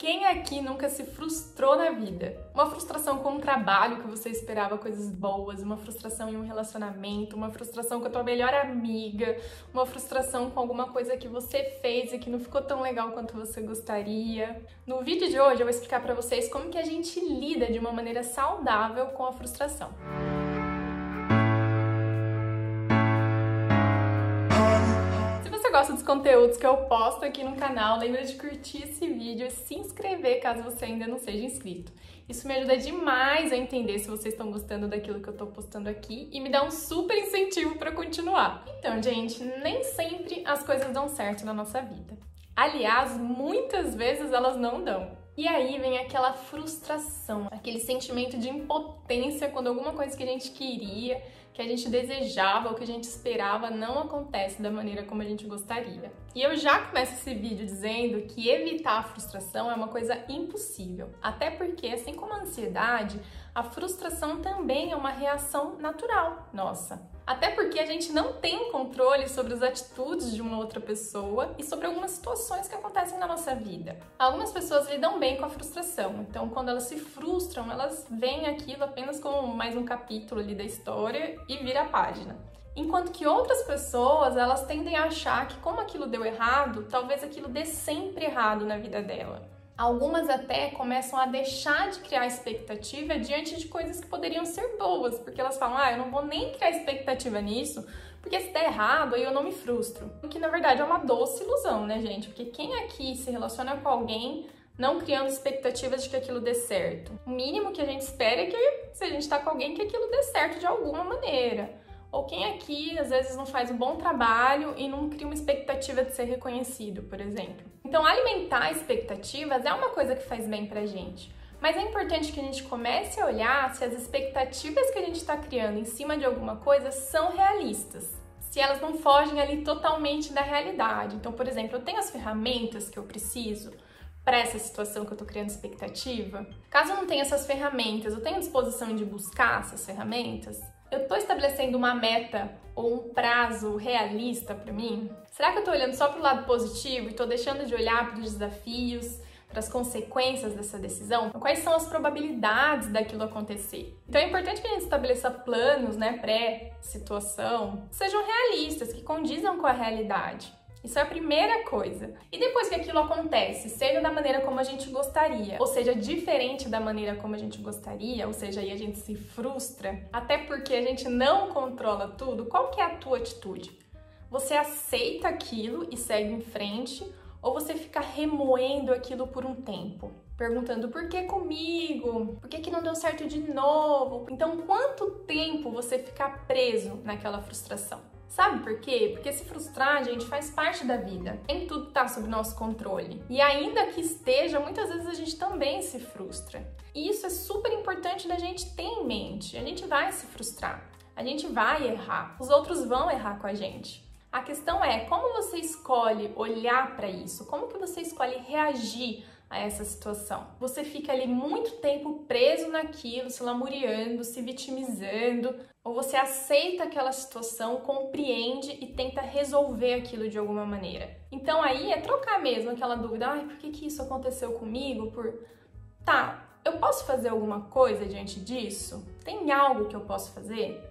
Quem aqui nunca se frustrou na vida? Uma frustração com um trabalho que você esperava coisas boas, uma frustração em um relacionamento, uma frustração com a tua melhor amiga, uma frustração com alguma coisa que você fez e que não ficou tão legal quanto você gostaria. No vídeo de hoje eu vou explicar pra vocês como que a gente lida de uma maneira saudável com a frustração. Gosta dos conteúdos que eu posto aqui no canal, lembra de curtir esse vídeo e se inscrever caso você ainda não seja inscrito. Isso me ajuda demais a entender se vocês estão gostando daquilo que eu tô postando aqui e me dá um super incentivo para continuar. Então, gente, nem sempre as coisas dão certo na nossa vida. Aliás, muitas vezes elas não dão. E aí vem aquela frustração, aquele sentimento de impotência quando alguma coisa que a gente queria, que a gente desejava ou que a gente esperava não acontece da maneira como a gente gostaria. E eu já começo esse vídeo dizendo que evitar a frustração é uma coisa impossível. Até porque, assim como a ansiedade, a frustração também é uma reação natural nossa. Até porque a gente não tem controle sobre as atitudes de uma outra pessoa e sobre algumas situações que acontecem na nossa vida. Algumas pessoas lidam bem com a frustração, então quando elas se frustram, elas veem aquilo apenas como mais um capítulo ali da história e vira a página. Enquanto que outras pessoas, elas tendem a achar que como aquilo deu errado, talvez aquilo dê sempre errado na vida dela. Algumas até começam a deixar de criar expectativa diante de coisas que poderiam ser boas, porque elas falam, eu não vou nem criar expectativa nisso, porque se der errado, aí eu não me frustro. O que na verdade é uma doce ilusão, né, gente? Porque quem aqui se relaciona com alguém não criando expectativas de que aquilo dê certo? O mínimo que a gente espera é que, se a gente tá com alguém, que aquilo dê certo de alguma maneira. Ou quem aqui, às vezes, não faz um bom trabalho e não cria uma expectativa de ser reconhecido, por exemplo. Então, alimentar expectativas é uma coisa que faz bem pra gente. Mas é importante que a gente comece a olhar se as expectativas que a gente está criando em cima de alguma coisa são realistas. Se elas não fogem ali totalmente da realidade. Então, por exemplo, eu tenho as ferramentas que eu preciso para essa situação que eu tô criando expectativa. Caso eu não tenha essas ferramentas, eu tenho disposição de buscar essas ferramentas? Eu tô estabelecendo uma meta ou um prazo realista para mim? Será que eu tô olhando só pro lado positivo e tô deixando de olhar para os desafios, para as consequências dessa decisão? Quais são as probabilidades daquilo acontecer? Então é importante que a gente estabeleça planos, pré-situação, que sejam realistas, que condizam com a realidade. Isso é a primeira coisa. E depois que aquilo acontece, seja da maneira como a gente gostaria, ou seja, diferente da maneira como a gente gostaria, ou seja, aí a gente se frustra, até porque a gente não controla tudo, qual que é a tua atitude? Você aceita aquilo e segue em frente, ou você fica remoendo aquilo por um tempo? Perguntando, por que comigo? Por que não deu certo de novo? Então, quanto tempo você fica preso naquela frustração? Sabe por quê? Porque se frustrar, gente, faz parte da vida. Nem tudo tá sob nosso controle. E ainda que esteja, muitas vezes a gente também se frustra. E isso é super importante da gente ter em mente. A gente vai se frustrar. A gente vai errar. Os outros vão errar com a gente. A questão é como você escolhe olhar para isso? Como que você escolhe reagir a essa situação? Você fica ali muito tempo preso naquilo, se lamuriando, se vitimizando, ou você aceita aquela situação, compreende e tenta resolver aquilo de alguma maneira? Então aí é trocar mesmo aquela dúvida, por que isso aconteceu comigo? Eu posso fazer alguma coisa diante disso? Tem algo que eu posso fazer?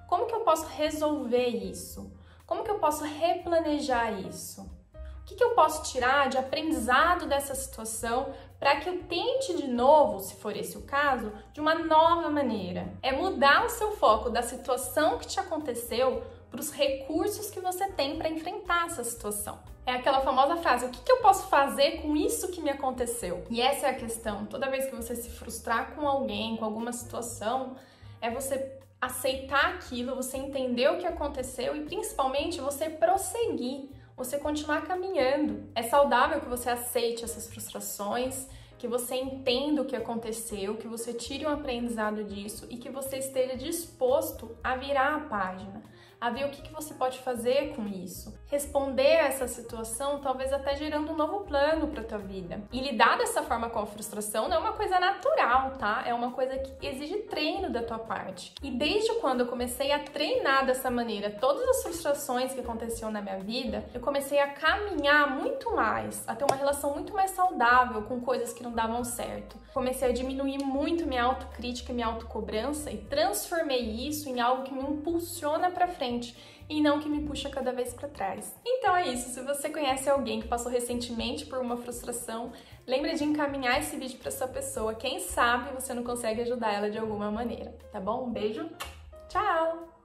Como que eu posso resolver isso? Como que eu posso replanejar isso? O que eu posso tirar de aprendizado dessa situação para que eu tente de novo, se for esse o caso, de uma nova maneira? É mudar o seu foco da situação que te aconteceu para os recursos que você tem para enfrentar essa situação. É aquela famosa frase, o que eu posso fazer com isso que me aconteceu? E essa é a questão. Toda vez que você se frustrar com alguém, com alguma situação, é você aceitar aquilo, você entender o que aconteceu e principalmente você prosseguir. Você continuar caminhando. É saudável que você aceite essas frustrações, que você entenda o que aconteceu, que você tire um aprendizado disso e que você esteja disposto a virar a página. a ver o que você pode fazer com isso. Responder a essa situação, talvez até gerando um novo plano para tua vida. E lidar dessa forma com a frustração não é uma coisa natural, tá? É uma coisa que exige treino da tua parte. E desde quando eu comecei a treinar dessa maneira todas as frustrações que aconteciam na minha vida, eu comecei a caminhar muito mais, a ter uma relação muito mais saudável com coisas que não davam certo. Comecei a diminuir muito minha autocrítica e minha autocobrança e transformei isso em algo que me impulsiona para frente e não que me puxa cada vez para trás. Então é isso, se você conhece alguém que passou recentemente por uma frustração, lembre de encaminhar esse vídeo para essa pessoa. Quem sabe você não consegue ajudar ela de alguma maneira, tá bom? Um beijo, tchau!